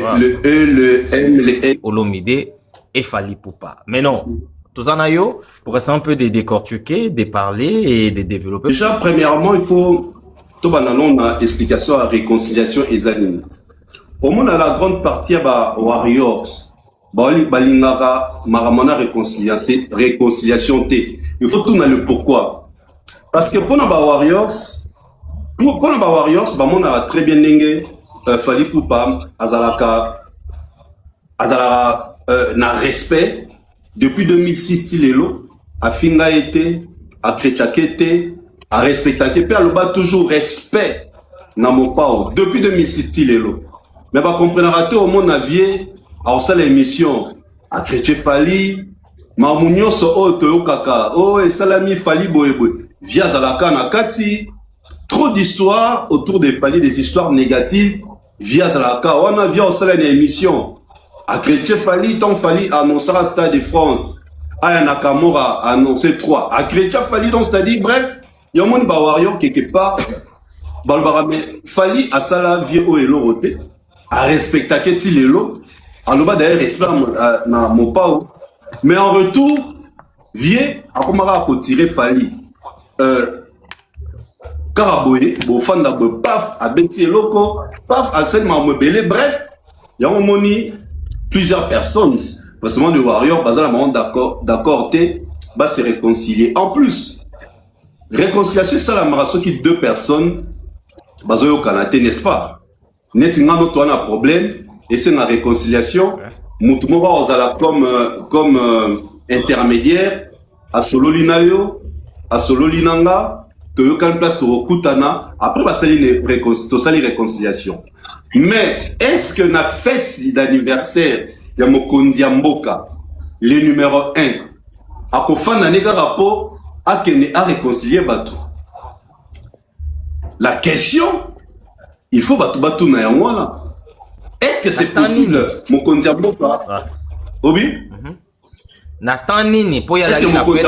voilà. Le E, le M, le N. Olomide et Fally Ipupa. Mais non, tout ça, Nayo, pour essayer un peu de décortiquer, de parler et de développer. Déjà, premièrement, il faut tout bananon na explication à réconciliation et zanine. Au moins, à la grande partie, bah, Warriors, balingara, maramana réconciliation T. Il faut tout dans le pourquoi. Parce que pour nos Warriors, bah, on a très bien n'engé, Fally Ipupa, azalaka, na respect, depuis 2006, Tilelo, a finga été, a chrétiaquete, a respecté, puis a toujours respect, na mon pao, depuis 2006, Tilelo. Mais bah, comprenez au monde aviez, à ça l'émission, à chrétien Fally, ma mounion so o toyo kaka, oh, et salami Fally boyeboy, via zalaka na kati, trop d'histoires autour des Fally, des histoires négatives, via zalaka, on a via au ça l'émission. A chrétien Fally, tant Fally annoncé à Stade de France. Aya Nakamura a annoncé 3. A chrétien Fally, donc c'est-à-dire, bref, il y a un monde warrior quelque part. Fally a ça la vie au elo rote. A respecté qu'il elo. A l'oba d'ailleurs respect na mon pao. Mais en retour, vie a commencé à tirer Fally. Karaboye, bofanda bo paf, a beti eloko, paf, a scène ma mobile, bref, il y a un moni. Plusieurs personnes, parce que de Warrior, basé à la moment d'accord, va se réconcilier. En plus, réconciliation, c'est la marathon qui deux personnes, basé au Canada, n'est-ce pas? Netinga no toana problème, et c'est la réconciliation. Moutoumora ozala comme intermédiaire, à solo linayo, à solo linanga, toyo kan place to kutana. Après, bah c'est une réconciliation. Mais est-ce que la fête d'anniversaire de Mokondi Mboka, le numéro 1, à Kofan n'a rapport à réconcilier Batou? La question, il faut Batou na yangwana. Est-ce que c'est possible, Mokondi Mboka? Obi? Nathan Nini, pour y aller la fête.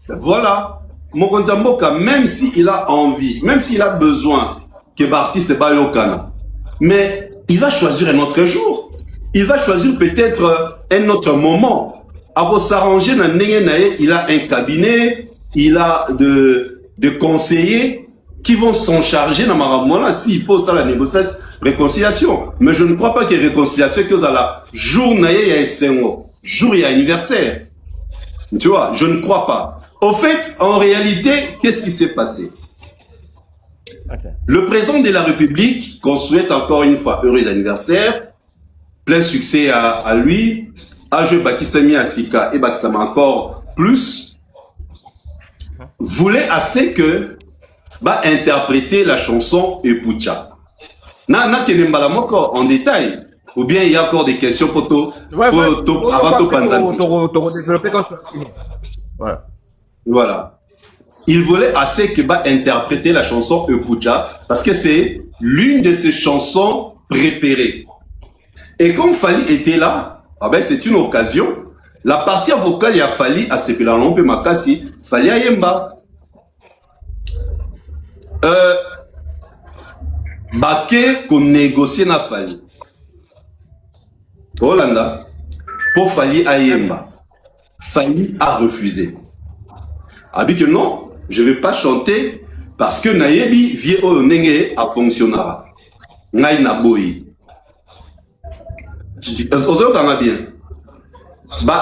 Voilà. Mokondi Mboka, même s'il a envie, même s'il a besoin, que l'artiste est Bayokana. Mais il va choisir un autre jour. Il va choisir peut-être un autre moment. Avant s'arranger, il a un cabinet, il a de conseillers qui vont s'en charger dans ma s'il faut ça la négociation, réconciliation. Mais je ne crois pas que réconciliation que ça la journée il y a 5 mois, jour il y a anniversaire. Tu vois, je ne crois pas. Au fait, en réalité, qu'est-ce qui s'est passé? Okay. Le président de la République, qu'on souhaite encore une fois heureux anniversaire, plein succès à lui, a joué Bakissami Asika et Bakissama encore plus, voulait assez que interpréter la chanson Epucha. En détail, ou bien il y a encore des questions pour avant tout Panzani. Voilà. Il voulait assez que interpréter la chanson Epucha parce que c'est l'une de ses chansons préférées. Et comme Fally était là, c'est une occasion. La partie vocale, il y a Fally à Sepelalompe Makasi, Fally à Yemba. Baké qu'on négocie na Fally. Hollanda, pour Fally à Yemba. Fally a refusé. A dit que non. Je ne vais pas chanter parce que Nayebi vie au nenge a fonctionnera. Ngai na boy. Ozo kana bien.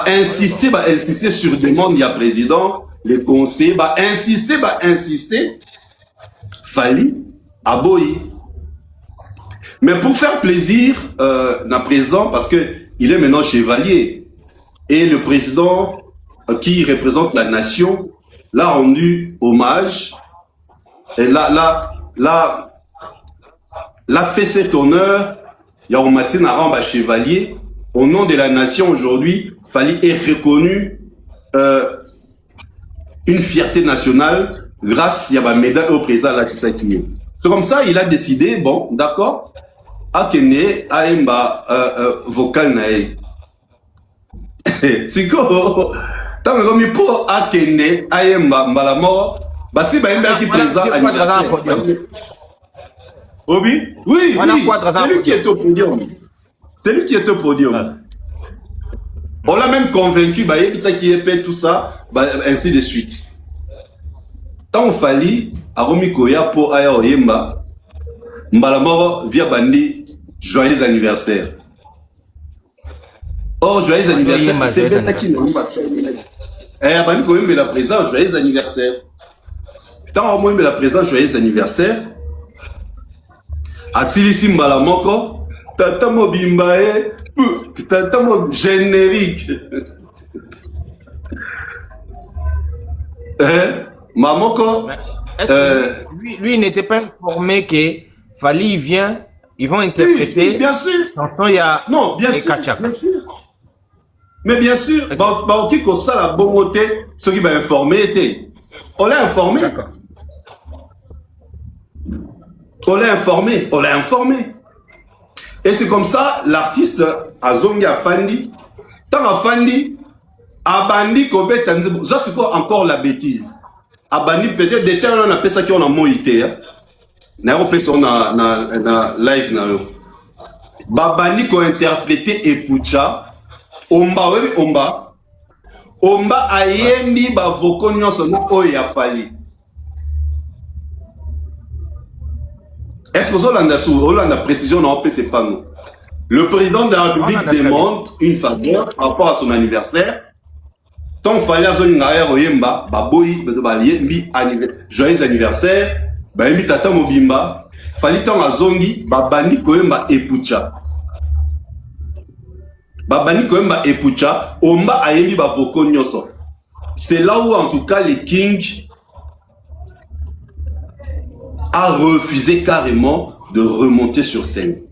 Insister sur demande il y a président, le conseil, insister. Fally à boy. Mais pour faire plaisir na présent parce que il est maintenant chevalier et le président qui représente la nation l'a rendu hommage et l'a fait cet honneur. Yaroumati Aramba chevalier au nom de la nation aujourd'hui. Fally est reconnu une fierté nationale grâce à la médaille au président Latisaki. C'est comme ça il a décidé, bon d'accord, à Kene Aemba vocal nae. C'est quoi? Tant que pour Akene, Ayemba, Mbalamo, si Baïmba qui présente anniversaire. Obi? Oui, Voilà oui, quoi, Draza, c'est lui qui est au podium. C'est lui qui est au podium. Ouais. On l'a même convaincu, bah, il sait qui est tout ça, bah, ainsi de suite. Tant fallait, à Romi Koya pour Aya Oyemba, Mbalamoro via Bandi, joyeux anniversaire. Oh, joyeux anniversaire, Oyemba, c'est joyeux bête qui nous bat. Eh, Bandi Koyemba la présidente, joyeux anniversaire. Tant au moins la présidente, joyeux anniversaire. Asilisi Mbalamoko, Tata Mobimbae, Tata Mob générique. Mamoko. Est-ce que lui n'était pas informé que Fali il vient, ils vont Si, interpréter. bien sûr. Chanson, il y a Non, bien sûr. Kachak. Bien sûr. Mais bien sûr, Ok. bah, qui que ça la bonne côté, ceux qui vont informer, on l'a informé. D'accord. On l'a informé. On l'a informé. Et c'est comme ça, l'artiste Azongi Afandi, tant Afandi, Abandi Kobe Tanzebo, ça c'est quoi encore la bêtise? Abandi peut-être des temps on appelle ça qu'on a moïté. Na on sur na live na yo. Babandi ko interpréter Epucha, Omba oui Omba ayembi ba voko nyonso na oya fali. Est-ce que Olanda sous Olanda précision n'a pas c'est pas nous. Le président de la République demande une faveur par rapport à son anniversaire. Tant fallait à son oyemba, baboyi, yembi joyeux anniversaire, ba yembi tata mobimba, fallait tant à zongi, babandi koyemba epucha. Babandi koyemba epucha, omba ayembi ba voko nyoso. C'est là où en tout cas les Kings a refusé carrément de remonter sur scène.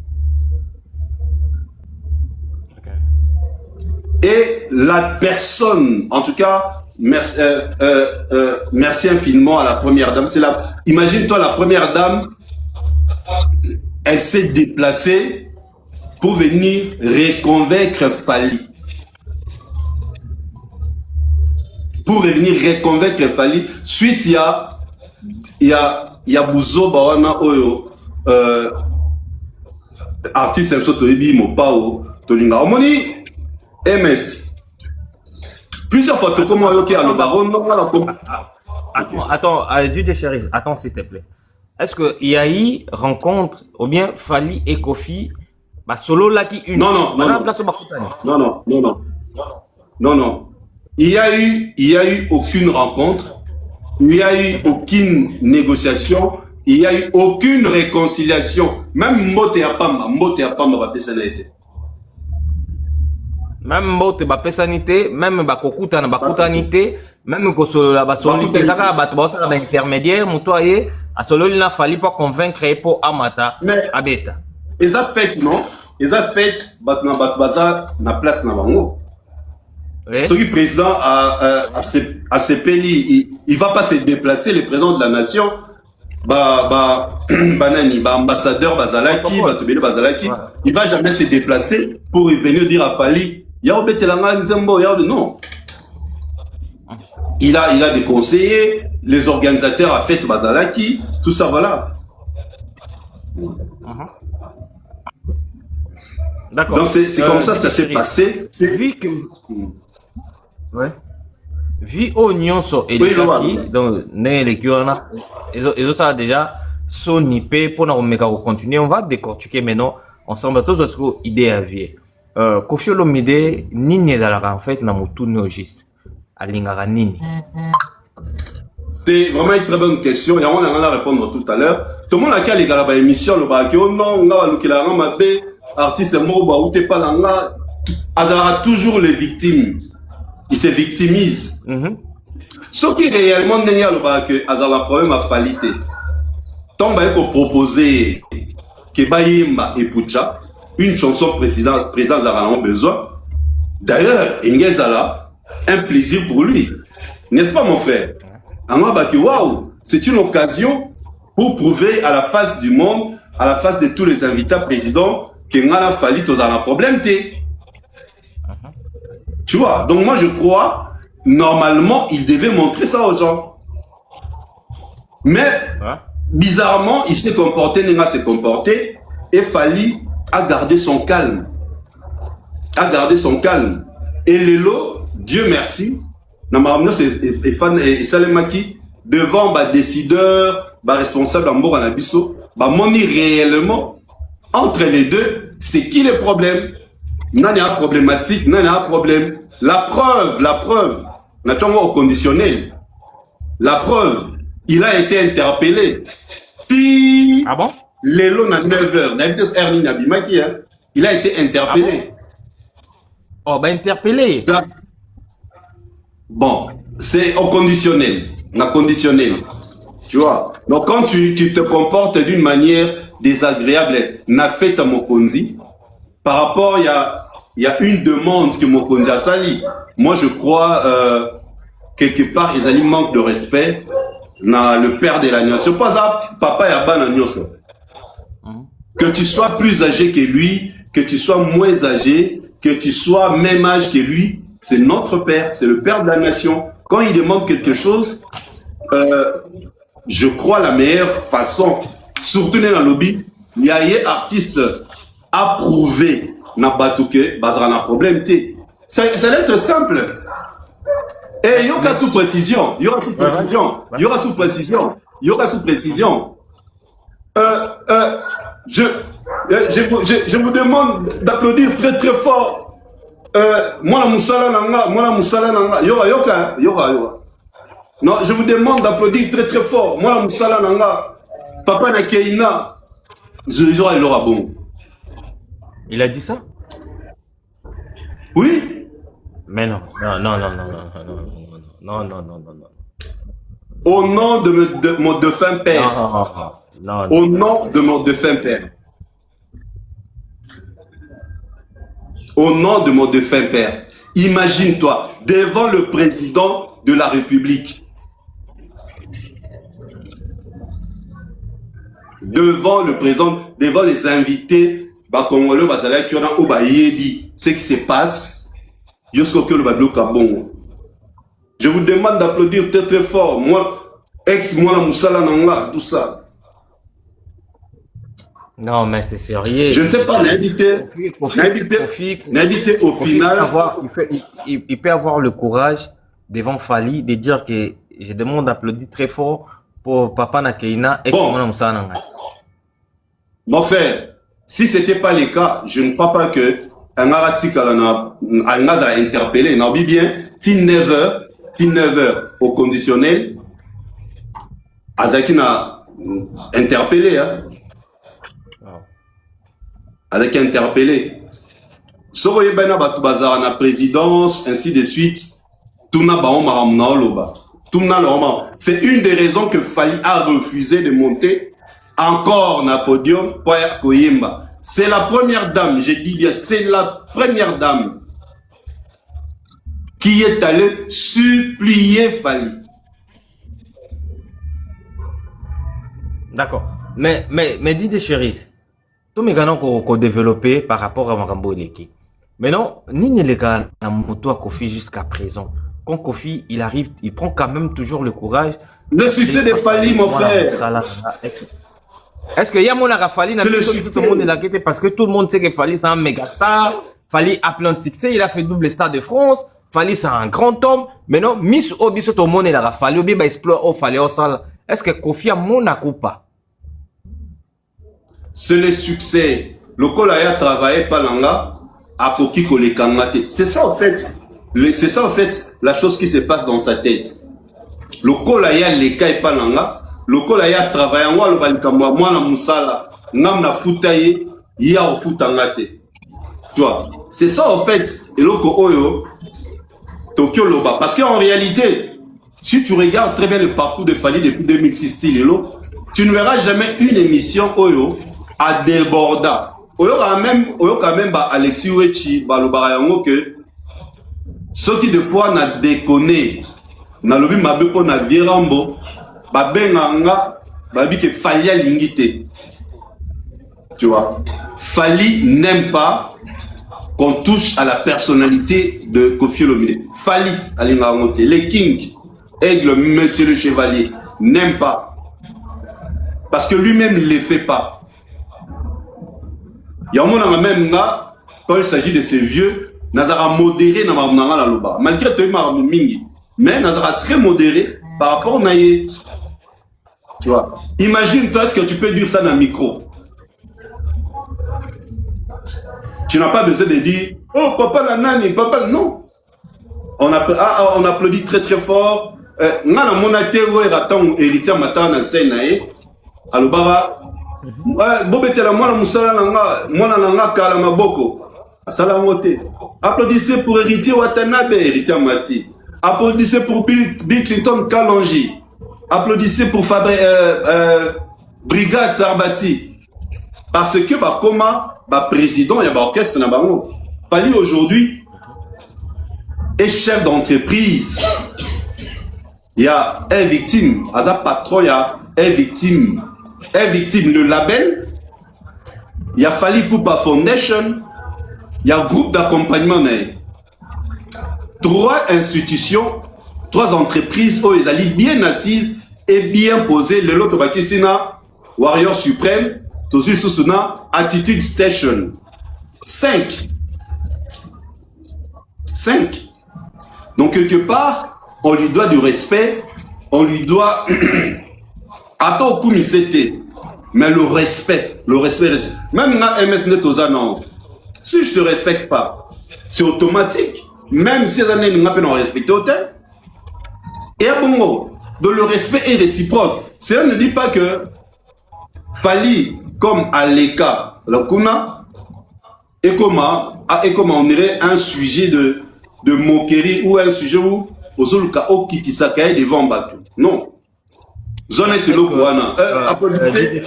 Et la personne, en tout cas, merci, merci infiniment à la première dame. Imagine-toi la première dame, elle s'est déplacée pour venir reconvaincre Fali. Pour venir reconvaincre Fali. Suite, il y a Bouzo Bawana Oyo, artiste Msotoebi Mopao, Tolinga. Omoni, MS. Plusieurs fois, tu comment ok à le baron, non, voilà, comme. Attends, DJ Chérif, attends s'il te plaît. Est-ce qu'il y a eu rencontre, ou bien Fali et Kofi, bah solo là qui une. Non. Il y a eu aucune rencontre, il n'y a eu aucune négociation, il n'y a eu aucune réconciliation. Même Mote Apamba, va personnalité. Même Mote ba pesanité, même ba kokutana ba kutanité, même ko solo la ba solité, ça ka ba to ça ba intermédiaire, mutoye, a solo il n'a fallu pas convaincre pour Amata, Abeta. Et ça fait non, et ça fait baza na place na bango. Ce qui président a CPLI, il va pas se déplacer, le président de la nation, ambassadeur Bazalaki, Bazalaki, il va jamais se déplacer pour venir dire à Fali, non. Il a des conseillers, les organisateurs à fête Bazalaki, tout ça, voilà. D'accord. Donc c'est comme ça s'est passé. Vu que... Ouais. Vu au nyonso et les donc les kiona et ça déjà sonipé pour nous méga continuer, on va décortiquer maintenant ensemble tous ce que idée à vie. Kofi Olomide nini dans en fait na mutu neogiste alingara nini. C'est vraiment une très bonne question. Et on va répondre tout à l'heure. Tout le monde a qu'à les gars émission le bas oh non on va le la rama b artiste mo ba ou t'es pas là azara toujours les victimes. Il se victimise. Ce qui réellement n'est pas que azala problème à falité. Tant qu'on proposer que Bayemba et Pucha une chanson président Zara en besoin. D'ailleurs, Ngezala un plaisir pour lui. N'est-ce pas mon frère? Waouh, c'est une occasion pour prouver à la face du monde, à la face de tous les invités présidents que Ngala Fali tous un problème té. Tu vois, donc moi je crois, normalement, il devait montrer ça aux gens. Mais, bizarrement, il s'est comporté, Nenga s'est comporté, et Fally a gardé son calme. A gardé son calme. Et Lelo, Dieu merci, et Salemaki, devant les décideurs, les responsables d'Ambour Anabiso, moni réellement, entre les deux, c'est qui le problème? Non, il y a un problématique, non, il y a un problème. La preuve, naturellement au conditionnel. La preuve, il a été interpellé. Si ah bon? Lelo na 9h, il a été interpellé. Ah bon? Oh, bah interpellé. Ça, bon, c'est au conditionnel. La conditionnel. Tu vois? Donc quand tu te comportes d'une manière désagréable, n'a fait à Mokonzi, par rapport, il y a une demande que Mokonzi a sali. Moi, je crois, quelque part, ils ont manque de respect. Le père de la nation. Pas ça, papa et abba na nyoso. Que tu sois plus âgé que lui, que tu sois moins âgé, que tu sois même âge que lui, c'est notre père, c'est le père de la nation. Quand il demande quelque chose, je crois la meilleure façon, surtout dans le lobby, il y a un artiste approuvé, n'a pas tout que, bazar n'a problème, ça va être simple. Et il y aura sous précision, il y aura sous précision, il y aura sous précision, il y aura sous précision. Je vous demande d'applaudir très très fort. Moi la Moussala Nanga, il y aura. Non, je vous demande d'applaudir très très fort. Moi la Moussala Nanga, Papa Nakeina, il aura bon. Il a dit ça? Oui. Mais non. Au nom de mon défunt père. Non. Au nom de mon défunt père. Au nom de mon défunt père. Imagine-toi, devant le président de la République. Devant le président, devant les invités, Congolais, ce qui se passe. Je vous demande d'applaudir très très fort. Moi, moi la Moussala Nanga, tout ça. Non, mais c'est sérieux. Je ne sais pas, l'invité au final. Il peut avoir le courage devant Fally de dire que je demande d'applaudir très fort pour Papa Nakeina et bon. Moussala Nanga. Mon frère, si ce n'était pas le cas, je ne crois pas que un article a interpellé. Non, bien, 9h au conditionnel, Azaki n'a interpellé. Azaki a interpellé. Soro yebana batu bazara na présidence, ainsi de suite. C'est une des raisons que Fally a refusé de monter encore na podium pour Koyemba. C'est la première dame, je dis bien, c'est la première dame qui est allée supplier Fally. D'accord. Mais dis des chéris, tous mes gars qu'on développé par rapport à Marambo Leki. Mais non, ni les gars à moto à Kofi jusqu'à présent. Quand Kofi, il arrive, il prend quand même toujours le courage. Le succès de Fally, mon frère. Est-ce qu'il y a mon Rafali dans tout le monde est là parce que tout le monde sait que Fally c'est un méga star, Fally a plein de succès, il a fait double star de France, Fally c'est un grand homme, mais non, Miss Obi tout le monde est là, Fally Obi va explorer au Fally au sale. Est-ce que Kofi a mon pas? C'est le succès. Le Kolaya travaillé par l'anga à Koki Kolekangate. C'est ça en fait. C'est ça en fait la chose qui se passe dans sa tête. Le Kolaya leka et pas l'anga. Le Kolaya travaille en le balikamba moi la musala ngam na futaye ya au futangate. Tu vois, c'est ça en fait. Et le Oyo Tokyo Loba parce qu'en réalité, si tu regardes très bien le parcours de Fally depuis 2006 tu ne verras jamais une émission Oyo à déborda. Oyo quand même Alexis Wechi balobara yango que ceux qui de fois n'a déconné na lobi mabe po na vierambo babenganga babi que Fally a lingité. Tu vois, Fally n'aime pas qu'on touche à la personnalité de Kofi Olomide. Fally alinga monter les King Aigle, Monsieur le Chevalier n'aime pas. Parce que lui-même ne les fait pas. Il y a un moment même là, quand il s'agit de ces vieux, Nazara modéré dans la loba. Malgré tout, il mingi. Mais Nazara très modéré par rapport à Naye. Tu vois. Imagine-toi ce que tu peux dire ça dans le micro. Tu n'as pas besoin de dire oh papa la nani, papa non. On applaudit très très fort. Ngana monate wo eraton héritier matin na senae. Alobara bobetela mwana musala nanga mwana nanga kala maboko. Asala moté. Applaudissez pour héritier Watanabe, héritier Mati. Applaudissez pour Bill Clinton Kalonji. Applaudissez pour Brigade Sarbati. Parce que comme président, il y a un orchestre na bango. Fali aujourd'hui est chef d'entreprise. Il y a un victime, Aza patron, il y a un victime. Un victime, le label. Il y a Fali Poupa Foundation. Il y a un groupe d'accompagnement. 3 institutions, 3 entreprises où ils allaient bien assises et bien posées. Le lot Bakisina, Warrior Suprême. Tozu Susuna, Attitude Station. 5. Donc, quelque part, on lui doit du respect. On lui doit. Attends, Koumi, c'était. Mais le respect. Même dans MS Netoza, non. Si je te respecte pas, c'est automatique. Même si les années ne m'ont pas respecté, et à bon donc le respect est réciproque. Cela ne dit pas que Fali, comme Aleka, la Kuna, et comment on dirait un sujet de moquerie ou un sujet où Ozoluka Okitisakae devant Batou. Non. Zone est le Kouana. Applaudissez.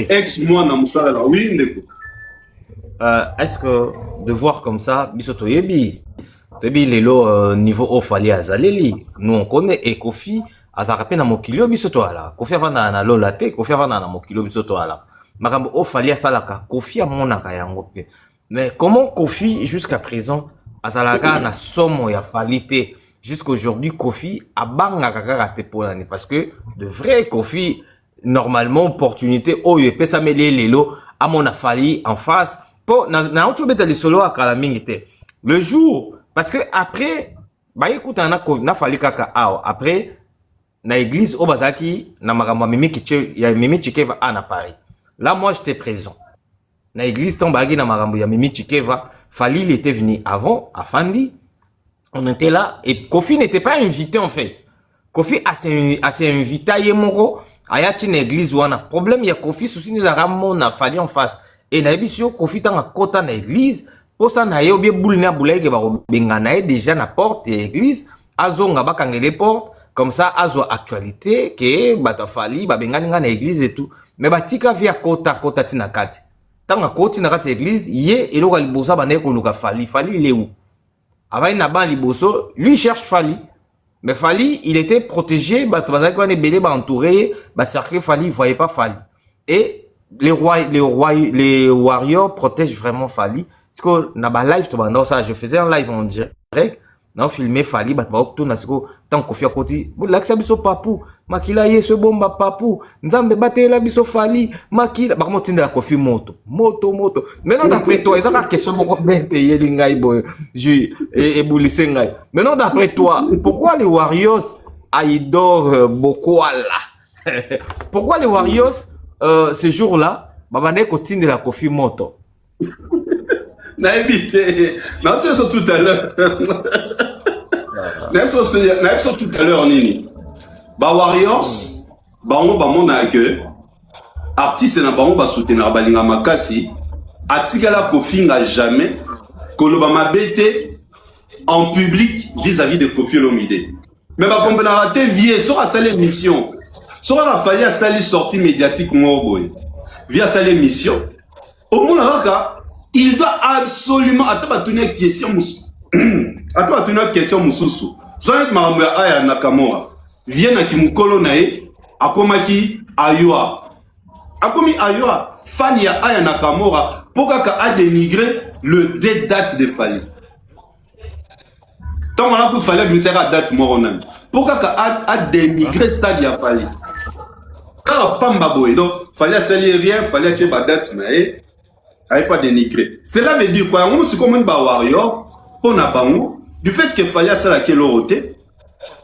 Ex-moi dans Moussala. Oui, Ndeko. Est-ce que de voir comme ça, Bisoto Yebi, le niveau haut fali azaleli, nous on connaît et Kofi azarape na mokilio bisoto ala. Kofi avana na lolate, Kofi avana na mokilio bisoto ala. Makambo haut fali asalaka, Kofi amonaka yango pe. Mais comment Kofi jusqu'à présent azalaka na somo ya falite jusqu'aujourd'hui Kofi abanga kaka te polani parce que de vrai Kofi normalement opportunité oyo pesa mele lelo amona fali en face. Le jour, parce que après, bah écoute, na fali kaka après, na église au Bazaki, na maramba mimi Chikeva na Paris. Là, moi, j'étais présent. Na église tombagi na maramba ya mimi Chikeva, Fali il était venu avant, à Fandi. On était là et Kofi n'était pas invité en fait. Kofi a s'est invité à Yemoro, à une église où on a problème, il y a Kofi, souci nous a ramené na Fali en face. Et na ebisio Kofi tanga kota na église pour ça na yo bien boule na boule ke ba benga na déjà na porte église azonga ba kangele porte comme ça azo actualité que bata Fali ba benga na église et tout mais ba tika via kota tina kati tanga koti na kati église ye eloko libosa ba ne ko luka Fali il est où avant na ba liboso lui cherche Fali mais Fali il était protégé bata bazaki ba ne belé ba entouré ba cercle Fali il voyait pas Fali et les warriors protègent vraiment Fali. Parce que dans live, je faisais un live en direct. Non, filmé Fali, tant qu'on fait à côté. L'accès biso papou, makila ye ce bomba papou. Nzambe bate la biso Fali, makila. Par contre, la kofi moto. Maintenant, d'après toi, ils ont la question de payer l'ingay boy. Et boulissengai. Maintenant, d'après toi, pourquoi les warriors aident beaucoup là? Pourquoi les warriors ce jour-là, babane continue de la Kofi Moto. N'a évité. Non, tu es tout à l'heure. N'a tout à l'heure, Nini. Ba Warriors, ba on ba mon que artiste na ba on ba soutenir balinga makasi. Atigala Kofi n'a jamais koloba mabete en public vis-à-vis de Kofi Olomide. Mais ba comprendre te vie sur sa mission. So on a fallu à salir sortie médiatique via sa mission. Au moins il doit absolument attendre une question attendre une question mususu. Soit maramba aya Nakamura vient na kimukolo nae akomaki ayua. Akomi ayua fan ya aya Nakamura pourquoi a dénigré le date de Fali. Tant on a pu fallait ministère à date moronan. Pourquoi a dénigré stade ya Fali. Donc, fallait salir rien, fallait que date mais pas dénigrer. Cela veut dire quoi? On se comme un warrior, on a du fait qu'il fallait ça la quelle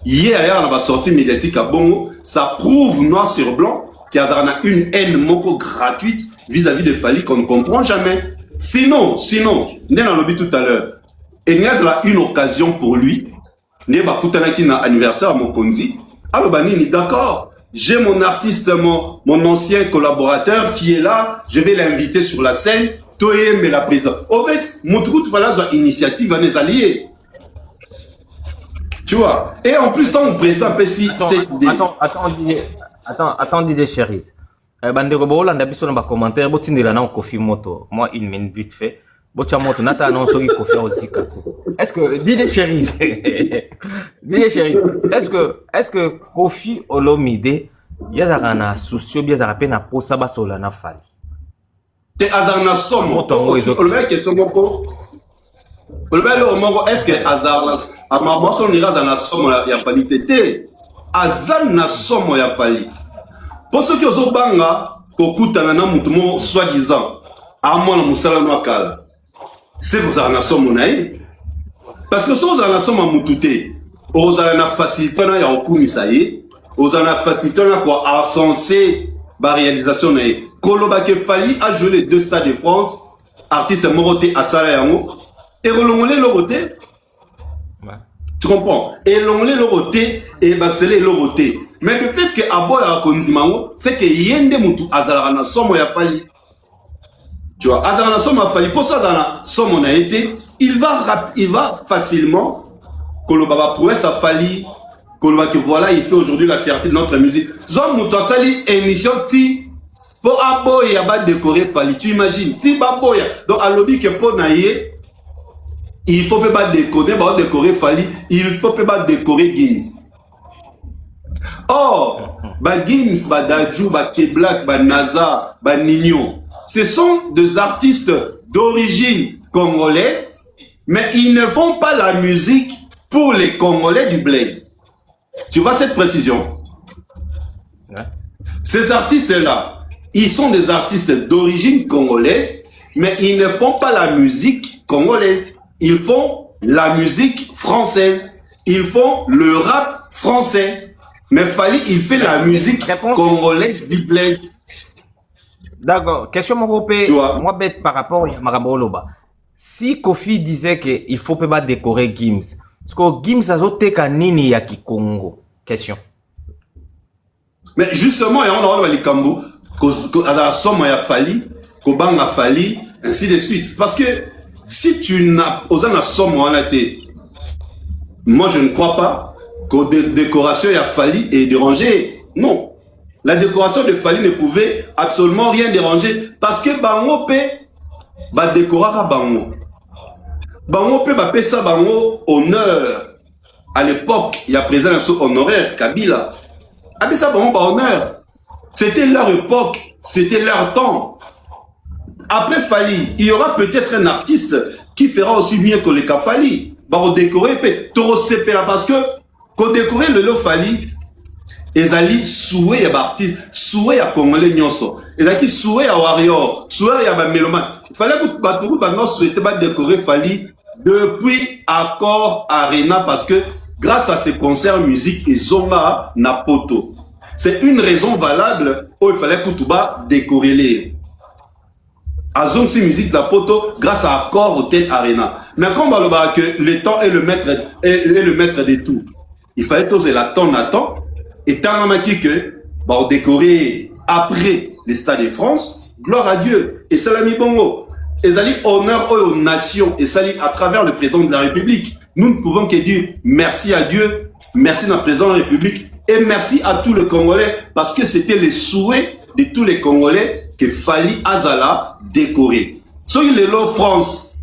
hier, on va sortir médiatique à Bongo, ça prouve noir sur blanc qu'il y a une haine moko gratuite vis-à-vis de Fali qu'on ne comprend jamais. Sinon, on a lobby tout à l'heure, il y a une occasion pour lui, il y a un anniversaire à Mokonzi, alors Banini, d'accord, j'ai mon artiste, mon ancien collaborateur qui est là, je vais l'inviter sur la scène, Toye mais la présidente. Au fait, mon truc, voilà, une initiative à les alliés. Tu vois, et en plus, ton président Pessi, c'est... Attends, Didier Cherise. Bandeko Bola, on a vu sur le commentaire, si tu as Kofi Moto, moi, une minute vite fait. Bocha Moto, Nata annonce Kofi aussi. Est-ce que, Didier Cherise, est-ce que Kofi Olomide, il y a un souci, il y a un peine à poser ça sur la nafali? T'es Azarna Somo, le mec est Somo. Le mec, est-ce que Azarna a ma bosse on ira à somme ya fali tete azan na somme ya fali pour ceux qui ont banga kokutana na mutumo soi-disant à moi na musala no kala c'est vous na somme naï parce que so na somme mutute ozala na facilité na ya okumisa ye ozala na facilité na ko ascenser ba réalisation naï koloba ke fali a joué les 2 stades de France artiste moroté asala yango et relongolé le roté. Tu comprends? Et l'onglet le roté et Baxelé le roté. Mais le fait que Aboya Konzimango, c'est que Yende Moutou Azarana Somo ya Fali. Tu vois, Azarana Somo ya Fali. Pour ça, Azarana Somo a été, il va facilement, Kolobaba prouesse à Fali, Koloba que voilà, il fait aujourd'hui la fierté de notre musique. Zom Moutou Sali, émission Ti, pour Aboya ba décorer Fali. Tu imagines? Ti Baboya. Donc, à l'objet que pour Naye, il faut pas décorer Fali, il faut pas décorer Gims. Or, Gims, Dadju, Keblak, Naza, Nino, ce sont des artistes d'origine congolaise, mais ils ne font pas la musique pour les Congolais du bled. Tu vois cette précision? Ces artistes-là, ils sont des artistes d'origine congolaise, mais ils ne font pas la musique congolaise. Ils font la musique française. Ils font le rap français. Mais Fali, il fait la musique congolaise du bled. D'accord. Question moi bête par rapport à Maraboloba. Si Kofi disait qu'il ne faut pas décorer Gims, est-ce que Gims a zoté kanini ya Congo? Question. Mais justement, on a les Kambo, à la somme ya Fali, Kobang a Fali, ainsi de suite. Parce que si tu n'as osé la somme en été, moi je ne crois pas que la décoration a Fali est dérangée. Non. La décoration de Fali ne pouvait absolument rien déranger parce que Bango P va décorer à Bango. Bango P va payer ça Bango honneur. À l'époque, il y a présent un honoraire, Kabila. Ah, ça Bango honneur. C'était leur époque, c'était leur temps. Après Fali, il y aura peut-être un artiste qui fera aussi mieux que les Kafali. Bah, on décorer, parce que, quand décorer le lot Fali, ils allaient souhaiter à artiste, souhaiter à Congolais Nyonso. Ils allaient souhaiter à Warrior, souhaiter à Méloman. Il fallait que Batou Bagno souhaitait pas décorer Fali depuis Accord Arena parce que, grâce à ces concerts musique, ils ont là, Napoto. C'est une raison valable où il fallait que Touba décorer les. À Zone si musique la poto grâce à Accor Hotel Arena. Mais comme on va que le temps est le maître de tout. Il fallait oser l'attendre et tant que on décorer après les stades de France, gloire à Dieu. Et Salami Bongo. Et ça honneur aux nations et ça à travers le président de la République. Nous ne pouvons que dire merci à Dieu, merci à notre président de la République et merci à tous les Congolais parce que c'était le souhait de tous les Congolais que Fali Azala décoré. Soyez le lot France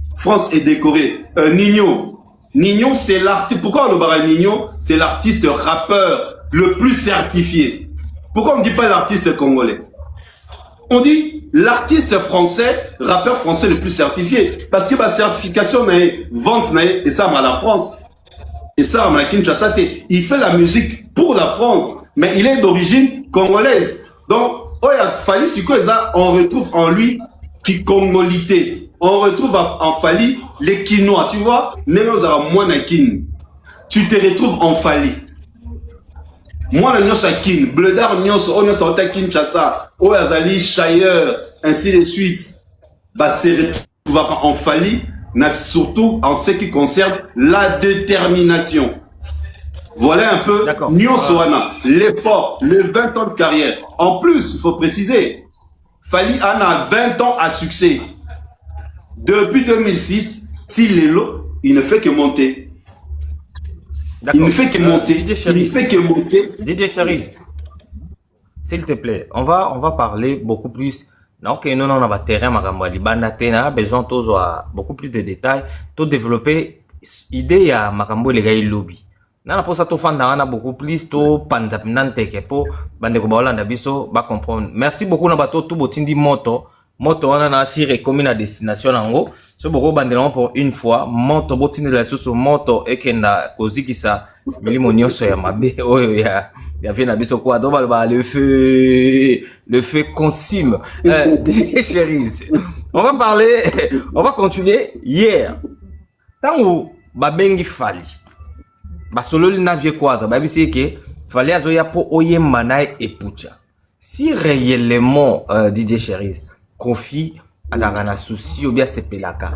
est décoré. Nino, c'est l'artiste. Pourquoi on le barre Nino? C'est l'artiste rappeur le plus certifié. Pourquoi on ne dit pas l'artiste congolais? On dit l'artiste français, rappeur français le plus certifié. Parce que ma certification n'est vente et ça à la France. Et ça à Kinshasa. Il fait la musique pour la France, mais il est d'origine congolaise. Donc, Fali Sikoeza, on retrouve en lui qui congolité. On retrouve en Fali les Kinois. Tu vois, tu te retrouves en Fali. Moi, le Nyos Akin, Bledar Nyos, on est sorti à Kinshasa, Azali, Chailleur, ainsi de suite. Bah, c'est en Fali, surtout en ce qui concerne la détermination. Voilà un peu Nyonsoana, l'effort, les 20 ans de carrière. En plus, il faut préciser, Fali a 20 ans à succès. Depuis 2006, Tilelo, il ne fait que monter. Il ne fait que monter. Il ne fait que monter. DJ Chéri, s'il te plaît, on va parler beaucoup plus. Donc, nous, on a terrain, on a besoin de beaucoup plus de détails, de développer l'idée à Makambo les gars lobby. Nana pour ça, tu fais beaucoup plus, tu pandapinante que pour bande ko balanda biso ba comprendre. Merci beaucoup na bato tout botindi moto on a aussi recommandé à destination nango. So beaucoup bande pour une fois moto botindi la soso moto ekenda kozi kisa milimo nyonso ya mabe oyo ya vient na biso kwa do ba le feu consume. Chérie, on va continuer hier. Tango babengi Fali. Basolo na vie quadre, bah c'est que fallait azoya po oyemba na epucha. Si réellement DJ Chéri Kofi azanga souci ou bien sepelaka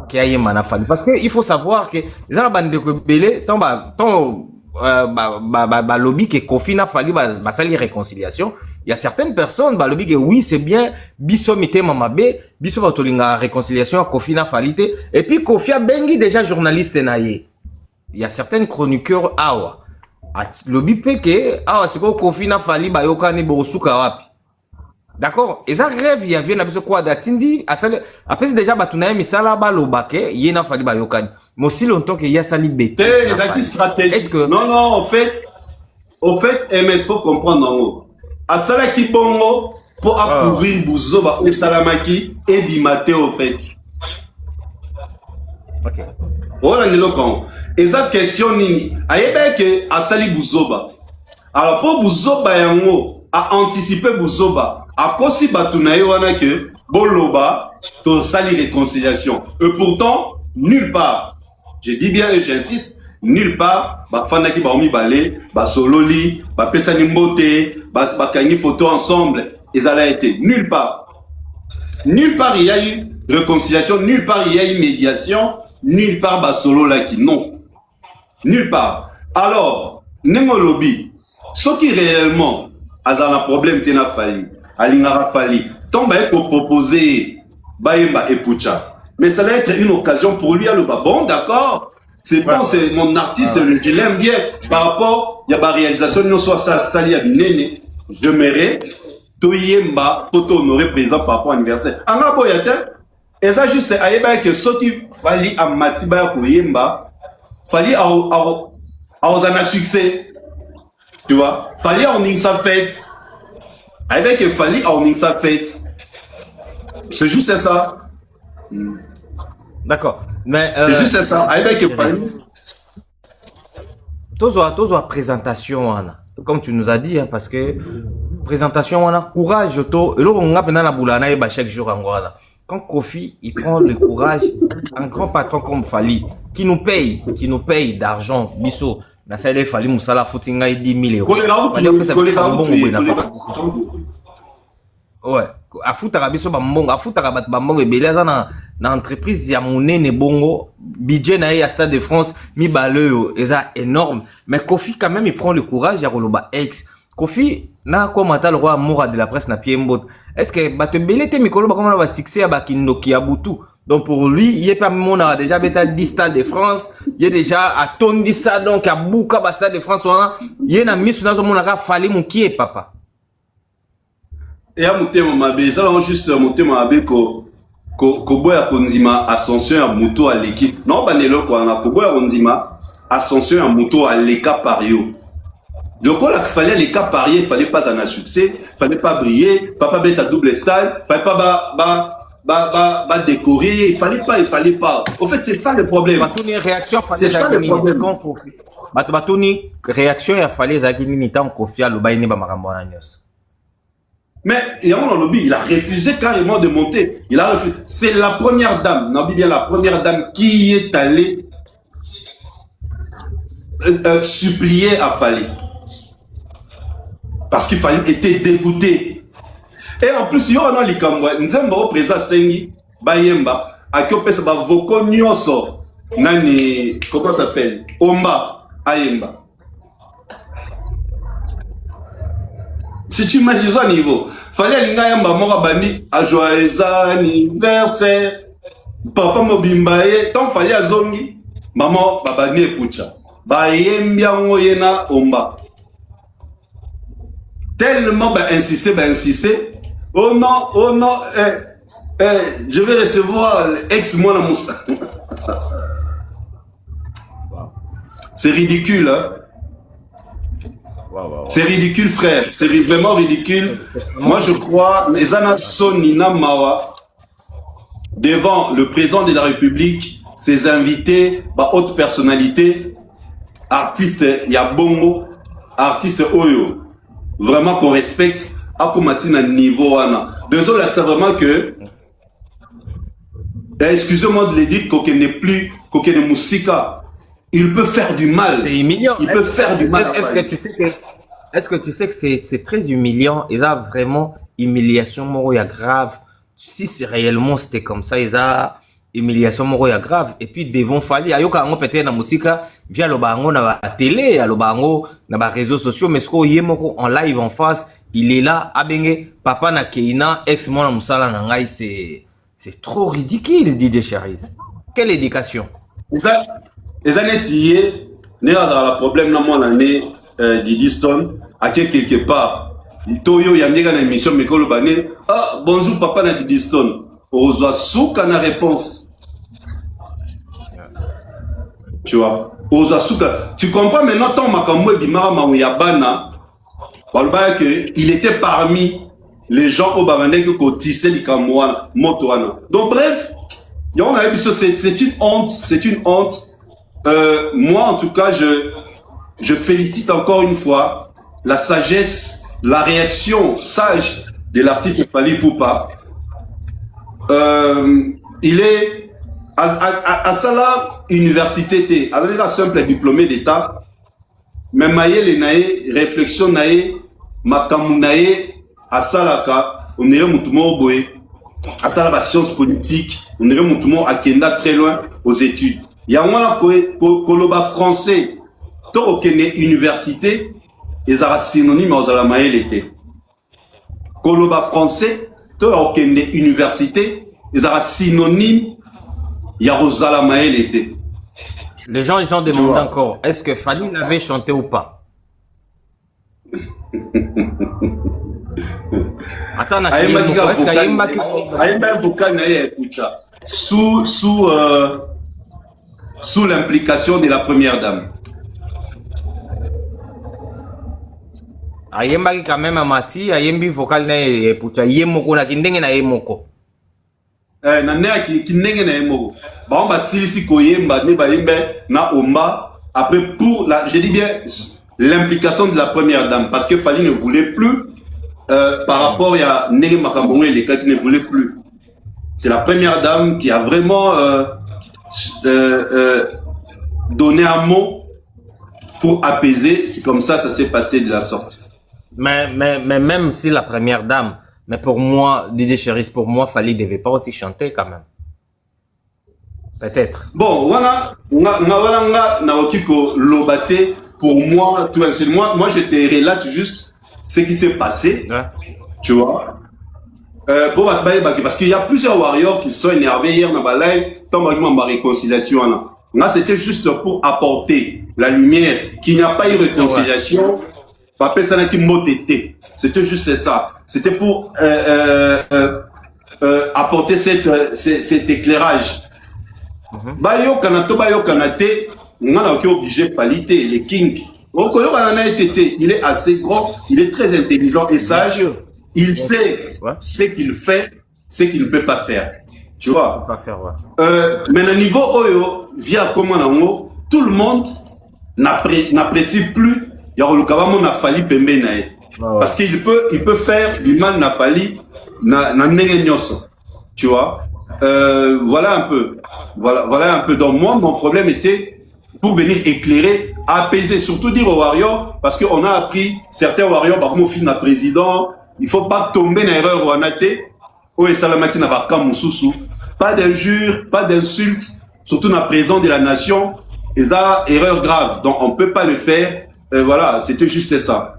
ki ayemba na Fali, parce que il faut savoir que les gens bande ko belé ton lobby que Kofi na Fali ba sali réconciliation. Il y a certaines personnes ba lobby que oui c'est bien biso mité mamabe biso ba tolinga réconciliation à Kofi na Fali et puis Kofi a bengi déjà journaliste na ye. Il y a certains chroniqueurs awa. Lobby peke awa c'est quoi Kofi na Fali ba yokani bosuka wapi. D'accord? Et ça rêve il y avait na biso quoi datindi après c'est déjà batuna misala ba lobake yena Fali ba yokani. Mais aussi longtemps que y a sali bête. Les acquis stratégiques. Non, au fait, MS faut comprendre en haut. Asala ki bongo pour approuvrir Bouzoba ou Salamaki et Bimate au fait. OK. Voilà le locan. Et ça question nini. Ayebe que asali Bouzoba. Alors pour Bouzoba yango a anticipé Bouzoba. A kosi batunaye wana que boloba to sali réconciliation. Et pourtant nulle part. Je dis bien et j'insiste, nulle part ba fanaki ba omi balé, ba sololi, ba pesani mbote, ba kangi photo ensemble. Et ça a été nulle part. Nulle part il y a eu réconciliation, nulle part il y a eu médiation. Nulle part basolo laki non. Nulle part. Alors, nengo lobby, ce qui réellement a un problème tena Fali, alingara Fali, tombe pour proposer Baemba et Pucha. Mais ça va être une occasion pour lui à le bon d'accord. C'est bon, c'est mon artiste, je l'aime bien par rapport il y a ma réalisation non soit ça sali abinene, je m'aimerais Toyemba pour honorer présent par rapport à l'anniversaire. Anga boyate et ça juste aïeba que ce qui Fali à Matiba Koyemba, Fali a un succès. Tu vois, Fali a sa fête. Aïeba que Fali a sa fête. C'est juste ça. D'accord. Mais c'est juste ça. Aïeba que Fali. Tozo présentation wana. Comme tu nous as dit hein, parce que présentation wana courage to et là on a pendant la boulana et chaque jour en voilà. Quand Kofi, il prend le courage, un grand patron comme Fali, qui nous paye d'argent, biso, dans sa Fali Moussala, foutinga 10 000 €. Ouais, à foutara biso bambongo, à foutara bat bambongo et beleza na entreprise ya monene bongo, budget na ya Stade de France, mi baleo, eza énorme. Mais Kofi quand même il prend le courage ya roloba ex. Kofi na commenta le roi amour de la presse na Piembot. Est-ce que Batembele te mikolo ba comment va succès à Bakindoki à Boutou. Donc pour lui, il est pas mon a déjà beta 10 Stade de France, il est déjà à Tondi ça donc à Bouka ba Stade de France il est na misu na zo monaka Fali mon qui est papa. Et à Moutema Mabé, ça va juste Moutema Mabé ko boya konzima ascension à moto à l'équipe. Non banelo ko na ko boya konzima ascension à moto à l'équipe pario. Donc il fallait les cas parier, il fallait pas un succès, il fallait pas briller, papa bête à double style, il fallait pas décorer, il fallait pas. En fait, c'est ça le problème. C'est ça le problème. Batoni réaction il fallait zakini ni tant Kofi aloba ini ba makambo na nyos. Mais il a refusé carrément de monter. Il a refusé. C'est la première dame, Nabi bien la première dame qui est allée supplier à Fally. Parce qu'il Fally était dégoûté. Et en plus, il y a un likamwa, nzemba au président Sengi, Bayemba, à qui on peut se voko nyoso, nani, comment ça s'appelle? Omba, Ayemba. Si tu imagines ça niveau, fallait l'ingayamba mora bani à joyeux anniversaire. Papa mobimbaye, tant fallait à zongi, maman babani ekucha. Bayembiango yena omba. Tellement insister. Oh non, je vais recevoir ex-moi la moussa. C'est ridicule, hein? C'est ridicule, frère. C'est vraiment ridicule. Moi, je crois, les Sonina Mawa, devant le président de la République, ses invités, haute personnalité, artistes Yabongo, artistes Oyo, vraiment qu'on respecte, à Komatina niveau. Désolé, c'est vraiment que, excusez-moi de le dire, qu'on n'est plus, qu'on est Moussika. Il peut faire du mal. C'est humiliant. Il peut faire du mal. Est-ce que tu sais que c'est très humiliant? Il a vraiment humiliation moroya grave. Si c'est réellement c'était comme ça, il a humiliation moroya grave. Et puis devant Fally, ayoka ango peut-être na musika via le bango na la télé, le bango na ba réseaux sociaux, mais ce qu'on y est en live en face, il est là. Abenge papa na Keina ex mona musala na ngai, c'est trop ridicule, dit des Charise. Quelle éducation? Les années tillées, il y a un problème dans mon année Didi Stone, à quelque part. Toyo Yamega dans l'émission Mekolo Bané. Ah, bonjour papa na Didi Stone. Ozoa souka na réponse. Tu vois? Ozoa souka. Tu comprends maintenant ton makamwe bimara maouyabana. Il était parmi les gens au Babane qui cotisaient les Kamouana, Motoana. Donc bref, c'est une honte, c'est une honte. Moi, en tout cas, je félicite encore une fois la sagesse, la réaction sage de l'artiste Fally Ipupa. Il est à Sala Université, avec un simple diplômé d'État, mais maïe nae réflexion nae makamu nae à Salaka, on dirait moutumo boé, à Sala la science politique, on dirait moutumo akenda très loin aux études. Il y a un koloba français, to okene université, et ça synonyme aux alamaïe l'été. Koloba français, to okene université, et ça synonyme aux alamaïe l'été. Les gens ils ont demandé encore, est-ce que Fally l'avait chanté ou pas? Attends, sous l'implication de la première dame. Ayembaki quand même amati, ayembi vocal na pucha yemoko na kindenge na yemoko. Na kindenge na yemoko. Ba on silisi koyemba ne ba yembe na omba après pour la je dis bien l'implication de la première dame parce que Fally ne voulait plus par rapport à Nege Makambongo et les cas qui ne voulaient plus. C'est la première dame qui a vraiment donné un mot pour apaiser. C'est comme ça s'est passé de la sorte. Mais même si la première dame, mais pour moi, Didi Charise, pour moi, Fally ne devait pas aussi chanter quand même. Peut-être. Bon, voilà, pour moi, tout moi j'étais relate juste ce qui s'est passé, ouais. Tu vois. Parce qu'il y a plusieurs warriors qui se sont énervés hier dans la live, tant ma réconciliation. Là, c'était juste pour apporter la lumière, qu'il n'y a pas eu réconciliation. Papa, ça n'a qu'une mot d'été. C'était juste ça. C'était pour apporter cet éclairage. Bayo Kanato, Bayo Kanate, on a obligé de qualité, les kings. Il est assez grand, il est très intelligent et sage. Il sait ce qu'il fait, ce qu'il ne peut pas faire. Tu vois? Mais le niveau Oyo, via comment tout le monde n'apprécie plus. Il y a le Fally Pembe. Ouais. Parce qu'il peut faire du mal n'a Fali, na ndenge nyonso. Tu vois. Voilà un peu. Voilà un peu. Donc moi, mon problème était pour venir éclairer, apaiser, surtout dire aux Warriors, parce qu'on a appris, certains Warriors, par mon fils, président, il faut pas tomber dans l'erreur ou en athée. Oh, et Salamaki n'a pas pas d'injures, pas d'insultes, surtout dans la présence de la nation. Et ça, erreur grave. Donc on peut pas le faire. Voilà, c'était juste ça.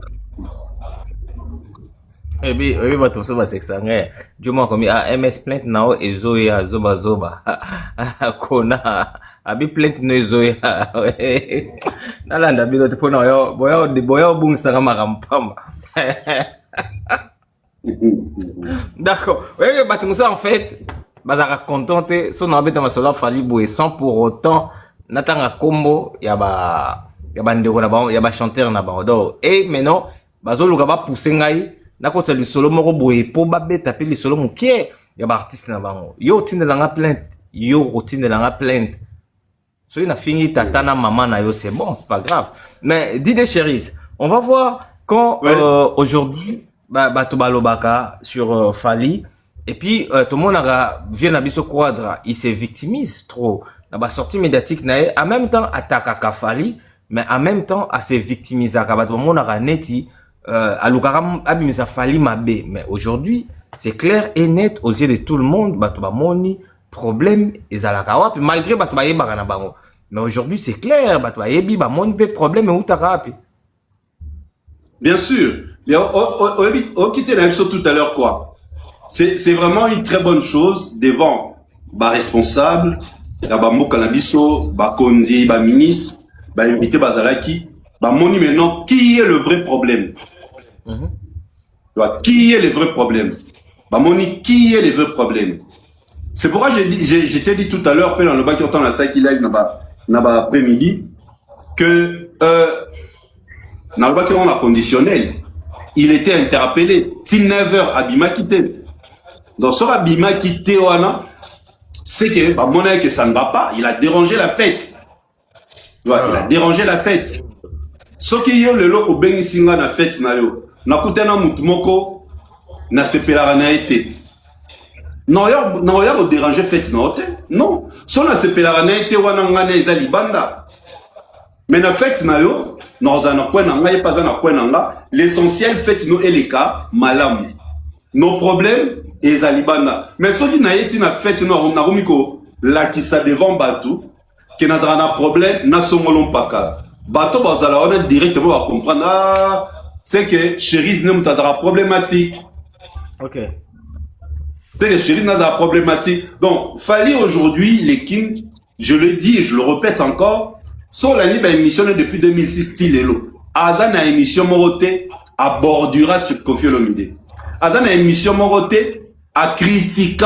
Et puis, bato so ba sexa nge. Juma komi MS plainte nao ezoya zoba. Kona. Abi plainte no ezoya. Nalanda bilo te pona yo boya bungisa kama kampamba. D'accord. Oui, bato ça en fait, bazaka contenté, son abeta masola fali boye sans pour autant natanga combo ya ndeko na ba ya ba chanteur na ba do. Et maintenant, bazoluka ba pousser ngai na kota li solo moko boye po ba beta pe li solo mukie ya ba artiste na bango. Yo tindela nga plainte, yo tindela nga plainte. So il a fini tatana maman na yo, c'est bon, c'est pas grave. Mais dis des chéris, on va voir quand aujourd'hui Batobalobaka sur Fali et puis tout le monde vient à Biso Quadra, il se victimise trop. La sortie médiatique en même temps attaque à Fali, mais en même temps à se victimiser. Tout le monde a neti alukaram abimisa Fali mabe. Mais aujourd'hui, c'est clair et net aux yeux de tout le monde. Batobamoni problème et zalakawa puis malgré batobaye bagana bango. Mais aujourd'hui, c'est clair, batobaye bi bamoni pe problème et utarapi. Bien sûr. On quittait la tout à l'heure quoi. C'est vraiment une très bonne chose devant bah responsable, bah Mokanabiso, bah Kondi, bah ministre, bah invité Bazalaki, bah moni maintenant qui est le vrai problème. Qui est le vrai problème? Bah moni qui est le vrai problème? C'est pourquoi je t'ai dit tout à l'heure, dans le bas qui entend la salle qui live n'a après-midi que dans le bas qui on a conditionnel. Il était interpellé. 19h, Abima quitté. Donc, sur Abima quitté, c'est que, bah, mon que ça ne va pas. Il a dérangé la fête. Il a dérangé la fête. Ce qui est le lot au Bengisinga na fête, na yo. Na kutena mutumoko, na sepela na été. Non, y'a dérangé fête, na hote. Non. So na sepela na été, wana ngane eza libanda. Mais na fête, na yo, l'essentiel fait nous et les cas malam nos problèmes et zalibana mais ceux qui n'aient na fait nous na romiko la qui ça devant bateau qui n'a pas problème na somolon paka bateau bazala on a directement à comprendre c'est que chérie n'est pas problématique. OK. C'est que chérie n'a pas problématique. Donc fallait aujourd'hui les kings, je le dis et je le répète encore. Sur la libre émission depuis 2006, style Elo. Azana émission Moroté à bordura sur Kofi Olomide. Azana émission Moroté à critiquer,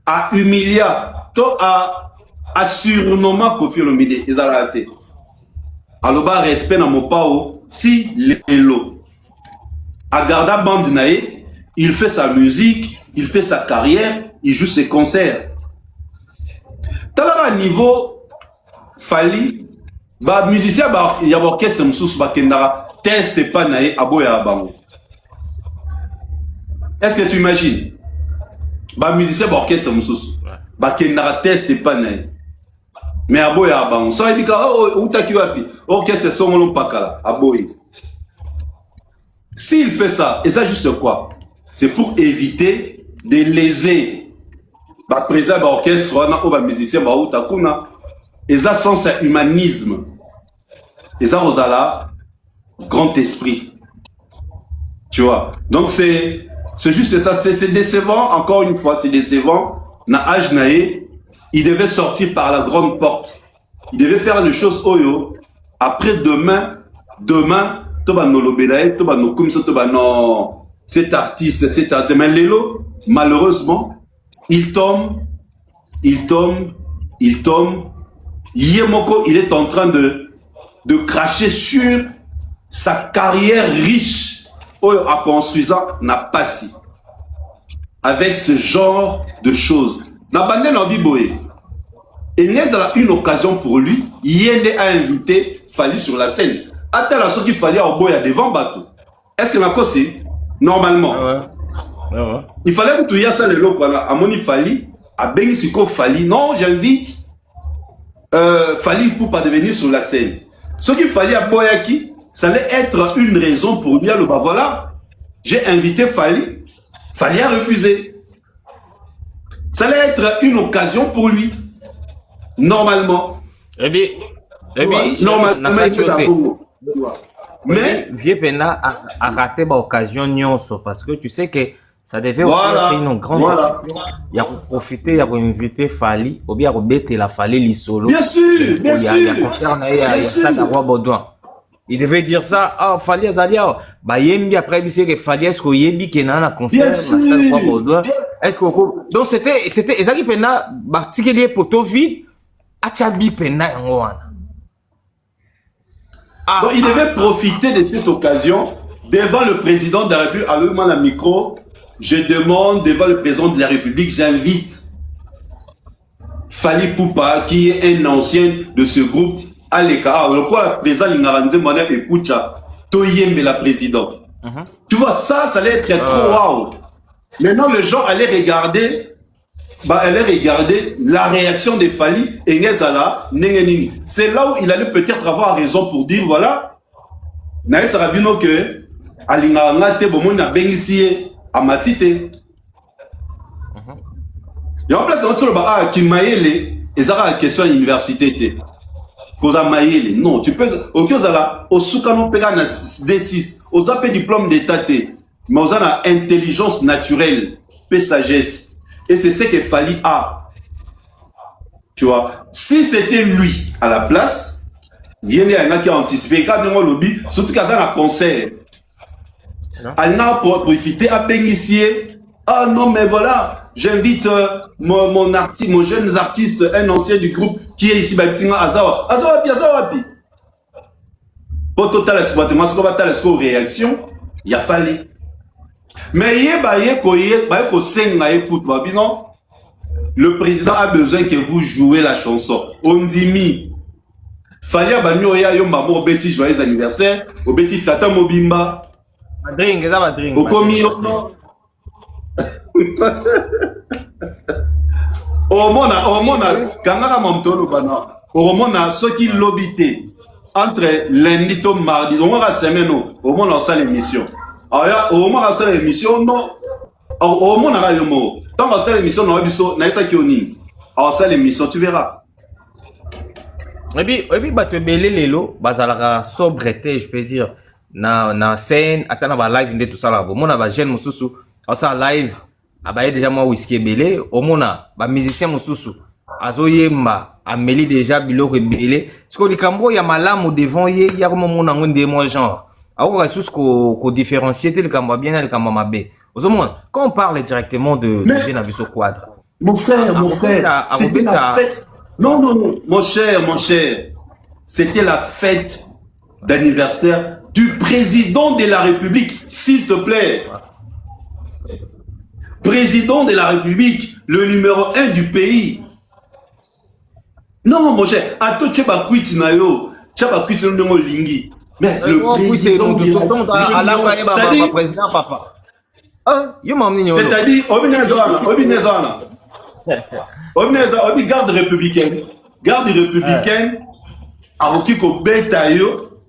à humilier, à surnommer Kofi Olomide. Ils ont raté. Alors, bas respect dans mon pao, si Elo. À Garda Bande Nae, il fait sa musique, il fait sa carrière, il joue ses concerts. T'as un niveau, Fali. Bah musicien bah il y a orchestre msous bah kendara teste pas nae aboya bango. Est-ce que tu imagines? Bah musicien bah orchestre msous bah kendara teste pas nae. Mais aboya bango. So ebika oh utaki wapi? Orchestre songolo pakala aboyi. S'il fait ça, et ça juste quoi? C'est pour éviter de léser bah président bah orchestre wana ou bah musicien bah utakuna. Et ça sans humanisme. Et ça, Rosala, grand esprit. Tu vois. Donc, c'est juste ça. C'est décevant. Encore une fois, c'est décevant. Na Ajnae, il devait sortir par la grande porte. Il devait faire les choses Oyo. Après demain, Toba Nolobelae, Toba Nokumso, Toba no. Cet artiste. Mais Lélo, malheureusement, il tombe. Yemoko, il est en train de cracher sur sa carrière riche en construisant n'a pas si. Avec ce genre de choses. Nabande Nabiboé. Et n'est une occasion pour lui. Yende a invité Fali sur la scène. Attends ce qu'il fallait au boya devant bateau. Est-ce que la cause c'est normalement? Il fallait que tu y aies ça les lots, à mon Fali, à Bengi Siko Fali. Non, j'invite Fali pour pas devenir sur la scène. Ce qu'il fallait à Boyaki, ça allait être une raison pour dire le bah voilà, j'ai invité Fali, Fali a refusé. Ça allait être une occasion pour lui, normalement. Eh bien, normalement, mais Vieux Pena a raté l'occasion nyonso parce que tu sais que ça devait aussi être une grande occasion. Il a profité, il a invité Fali, ou bien il a Fali les solo. Bien sûr, bien sûr. Il devait dire ça, ah, Fali Azalia, bah, yembi après, il sait que Fali est-ce qu'il yembi qui est dans la concert, est-ce que, donc c'était, Ezaki Pena, bah, ticket poto vide, Achabi Pena, donc il devait profiter de cette occasion devant le président de la République. Alors, moi, la micro, je demande devant le président de la République, j'invite Fali Poupa, qui est un ancien de ce groupe, à l'écart. Le quoi, le président Lingaranze Mwana Ekucha, Toyembe la présidente. Tu vois, ça allait être trop wow. Maintenant, les gens allaient regarder. Elle regardait la réaction de Fali et Ngezala, c'est là où il allait peut-être avoir raison pour dire voilà, Naïf Sarabino que Alingangate Bomona Bengisie à Matite. Et en place, on a qui maïle et ça a question université. Koza maïle, non, tu peux, au Kyozala, au Soukano Pegana D6, aux appels diplôme d'état, mais aux a intelligence naturelle, paix sagesse. Et c'est ce que Fali a. Tu vois, si c'était lui à la place, il y en a qui a anticipé, quand on lobby, surtout quand on a un concert, elle n'a pas profité à bénéficier. Ah non, mais voilà, j'invite mon jeune artiste, un ancien du groupe qui est ici, Azawa. Azawapi. Pour total exploitement, ce qu'on va faire réaction, il y a Fali. Mais le président a besoin que vous jouez la chanson. Ondimi. Fali abanyo ya yo maman obeti joyeux anniversaire, obeti tata mobimba. Drink, ça va drink. Okomi no. Omona kangaka mamtolo bana. Omona ceux qui l'obité entre lundi to mardi, on va semaine on va lancer l'émission. Alors, au moment de l'émission, non. Au moment de l'émission, tant que c'est l'émission, non, alors c'est l'émission, tu verras. Et puis, bah, tu belé lelo, bah, ça la sobreté, je peux dire, na scène, attends, bah, live, tout ça là, au moment bah, jeune moussousou, alors ça live, ah, bah, déjà, moi, whisky belé, au moment, bah, musicien moussousou, azo yemba, amélie déjà, bilo, belé, parce que les cambo, y a malam au devant, y a un moment, on a un genre. Alors, il faut différencier le Kamba bien et le Kamba Mabé. Quand on parle directement de Genabiso Quadre. Mon frère, c'était la fête. Non, mon cher. C'était la fête d'anniversaire du président de la République, s'il te plaît. Président de la République, le numéro 1 du pays. Non, mon cher, à toi, tu vas quitter Nayo, tu vas quitter le numéro Lingi. Mais le président de la président papa. C'est-à-dire, Obinezana, garde républicaine, a okiko betayo,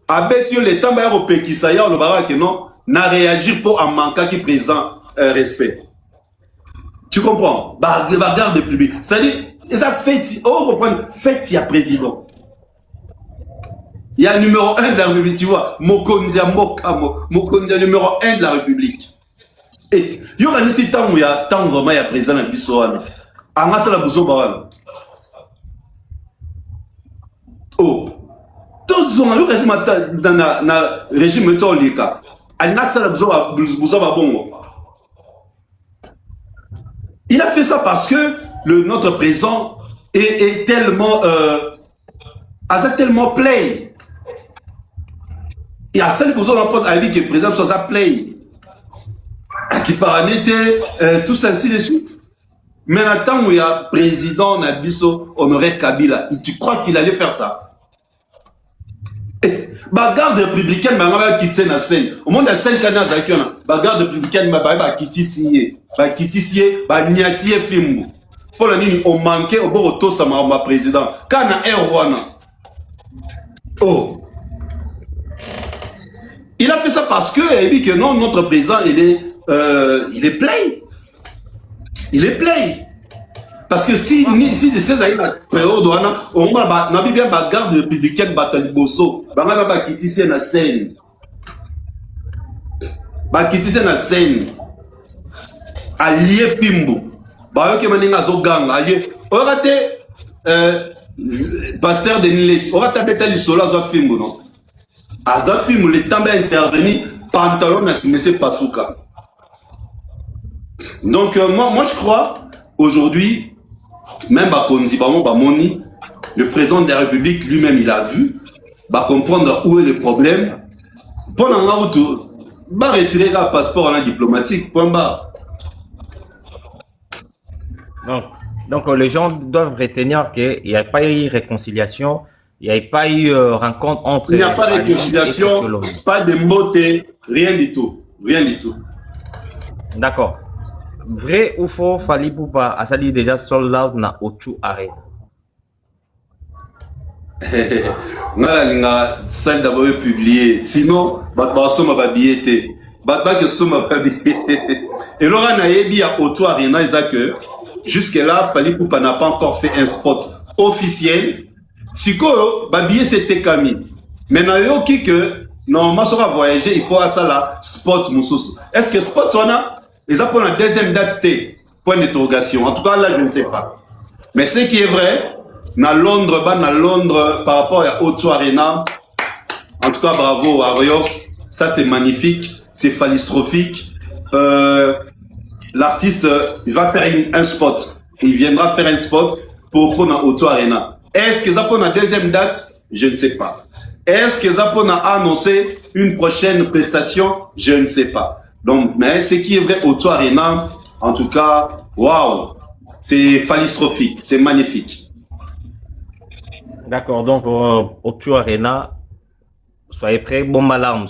a betio le temps ba au Pekisaya le barak non, n'a réagir pour un manquant qui présent respect. Tu comprends? Garde républicaine. C'est-à-dire, ça fait, on reprend, fait il y a président. Il y a le numéro 1 de la République, tu vois. Mokonzia numéro 1 de la République. Et il y a ici tant où il y a tant vraiment il y a président dans Bissoane. Anga ça la bouso bawan. Oh. Tous ont eu quasi dans na régime tolika. Anga ça la bouso babongo. Il a fait ça parce que notre président est tellement a tellement play. Il y a celle que vous avez posé avec le président soit ça play. Qui paranétait tout ainsi de suite. Mais maintenant où il y a président Nabiso honoraire Kabila, tu crois qu'il allait faire ça? Bagarde républicaine, va quitter la scène. Au monde de la scène, bagarde républicaine, va quitter siye. Va quitter siye, va niatie film. Pour la ligne, on manquait au bord de ça, ma président. Quand on a Rwanda. Oh. Il a fait ça parce que, il dit que non, notre président, il est play. Il est play. Parce que si ces années, on va bien bagarre républicaine, Bataliboso, on va quitter la scène. Va quitter la scène. Allié Pimbo. Bah, ok, maninga zogang, allié. On va pasteur de Niles, on va taper les solas à Fimbo, non? À Zafim, le temps d'intervenir, pantalon à Simese Pasuka. Donc, moi, je crois, aujourd'hui, même Bakonzi, Bamoni, le président de la République lui-même, il a vu, va comprendre où est le problème. Pendant la route, va retirer le passeport en diplomatique, point barre. Donc, les gens doivent retenir qu'il n'y a pas eu réconciliation, il n'y a pas eu rencontre entre... Il n'y a pas de réconciliation, pas de moté, rien du tout. Rien du tout. D'accord. Vrai ou faux, Fally Ipupa a sali déjà sold out na O2 Arena? Nga salle d'abord publié. Sinon, bah soma ba billet. Bah que soma ba billet. Et Laura na yebi à O2 Arena, ils a que jusque-là, Fally Ipupa n'a pas encore fait un spot officiel. Siko, ba billet c'était Camille. Maintenant, yo qui que normalement sur voyager, il faut à ça là spot moussous. Est-ce que spot on a? Les pour la deuxième date, c'était point d'interrogation. En tout cas, là, je ne sais pas. Mais ce qui est vrai, dans Londres, par rapport à O2 Arena, en tout cas, bravo à Rios. Ça, c'est magnifique. C'est phallistrophique. L'artiste, il va faire un spot. Il viendra faire un spot pour prendre O2 Arena. Est-ce que ça pour la deuxième date? Je ne sais pas. Est-ce que ça pour annoncer une prochaine prestation? Je ne sais pas. Donc, mais ce qui est vrai, O2 Arena, en tout cas, waouh, c'est phallistrophique, c'est magnifique. D'accord, donc O2 Arena, soyez prêts, bombe alarme.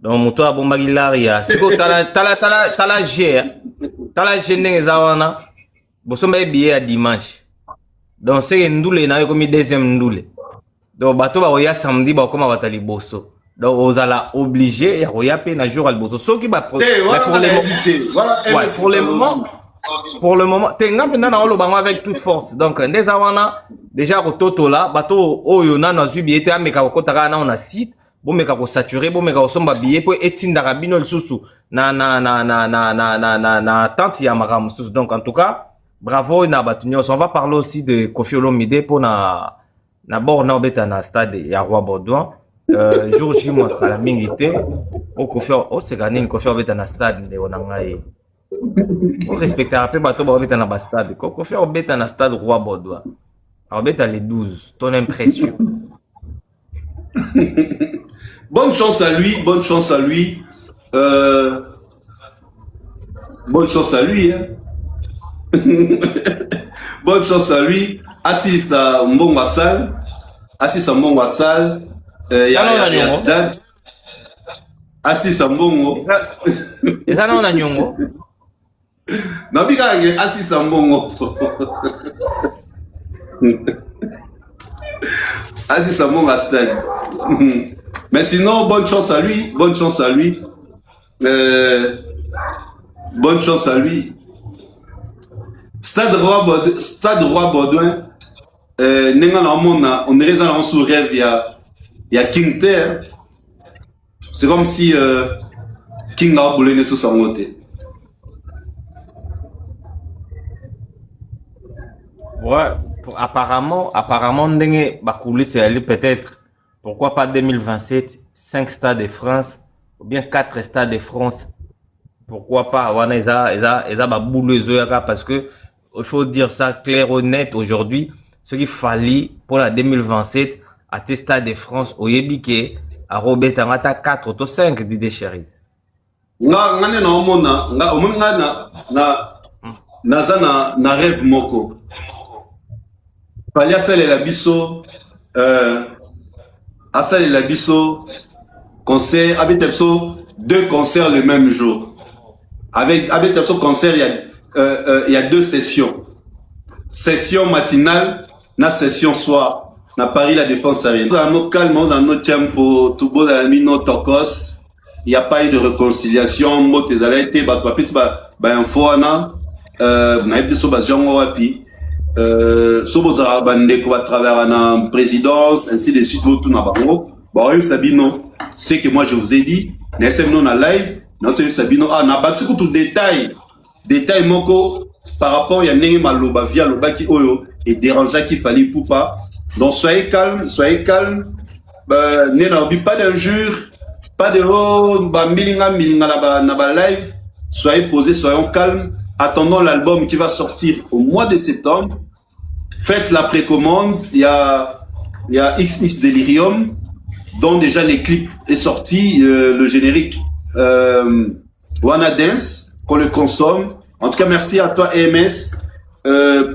Donc, moto a bomba gilaria. Si vous t'ala G n'ezawana, vous sommes billet à dimanche. Donc, c'est une doule, n'a comme deuxième doule. Donc, bateau va oya samedi, bah comme batali bosso. Donc, vous allez obligé, il y a un jour à le bosso. Ce qui va pour le moment, t'es avec toute force. Donc, des awana, déjà, au toto là, bateau, oh, y'en a subi, était à Mekakotara, on a site, bon, Mekako saturé, bon, Mekako somba billet, pour étine d'arabino le sous na, tante yamara sous. Donc, en tout cas, bravo, na batunios. On va parler aussi de Koffi Olomide pour na bord, na obeta na stade, ya Roi Baudouin. Jour J moi kala mingi te o Koffi o c'est gagné Koffi obeta na stade de onangai o respecter après bato ba obeta na stade Koffi obeta na stade Roi Baudouin obeta les 12 ton impression. Bonne chance à lui, bonne chance à lui, bonne chance à lui, hein. Bonne chance à lui. Assis à Mbongo Salle, assis à Mbongo Salle. Il y a Stade. Assis à Mbongo. Et ça, on a Nyongo. Non, mais assis à Mbongo. Assis à Mbongo Stade. Mais sinon, bonne chance à lui. Bonne chance à lui. Bonne chance à lui. Stade Roi Baudouin. On est dans sous rêve. Il y a King Ter. C'est comme si King a voulu ne sous côté. Ouais, apparemment, ndenge bakouli c'est aller peut-être, pourquoi pas 2027, 5 stades de France, ou bien 4 stades de France. Pourquoi pas, wana eza ba boule parce que il faut dire ça clair honnête aujourd'hui, ce qu'il fallait pour la 2027 à tes stades de France au yebike à Robert Tangata 4 ou 5 d'idées chéries. Na rêve moko. Palia sale la biso Asa et Labiso, concert, avec Tepso, 2 concerts le même jour. Avec Tepso concert, il y a 2 sessions. Session matinale, na session soir. Na Paris, la Défense Arena. Dans nos calmes, dans nos tempo, tout beau dans nos tokos, il n'y a pas eu de réconciliation. Mots, tes alertes, papis, info, n'a été sur Bajon, wapi. Sobozara Bandeko à travers la présidence, ainsi de suite, tout n'a pas bon, Sabino, c'est que moi je vous ai dit, n'essaie non à live, notre Sabino, n'a pas tout détail, moko, par rapport à Yanné Maloba, via le baki oyo, et dérangeant qu'il fallait pour pas. Donc soyez calme, pas d'injures, pas de oh, milinga na live, soyez posés, soyons calmes, attendons l'album qui va sortir au mois de septembre. Faites la précommande, il y a XX Delirium, dont déjà les clips est sorti, le générique Wanna Dance, qu'on le consomme. En tout cas, merci à toi EMS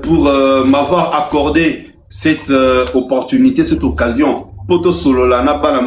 pour m'avoir accordé cette opportunité, cette occasion. Poto solo la na ba la